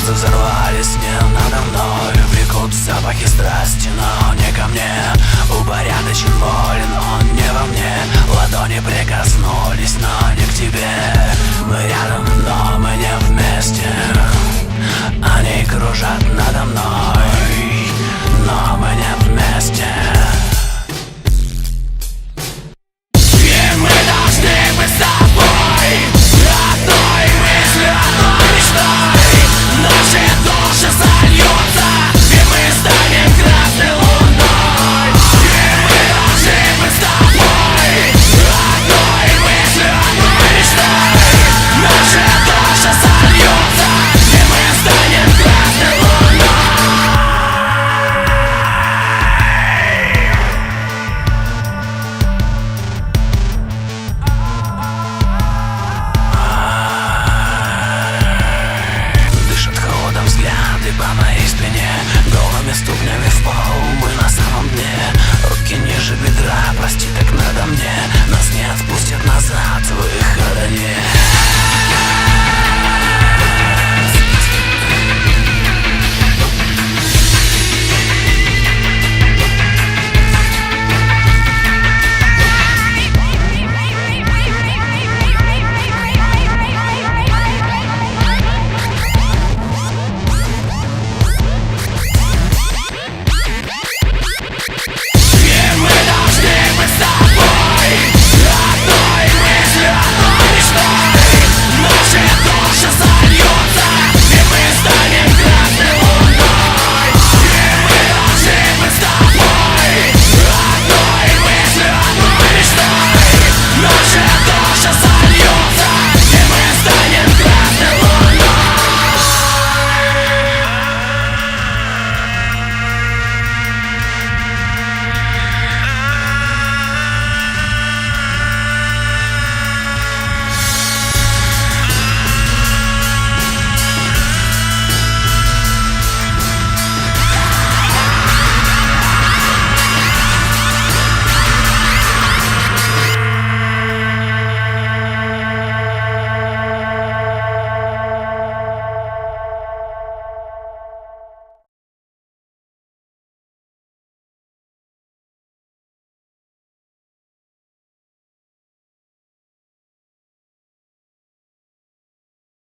звезды взорвались не надо мной, влекут запахи страсти, но не ко мне. Упорядочен волен, он не во мне. Ладони прикоснулись, но не к тебе. Мы рядом, но мы не вместе.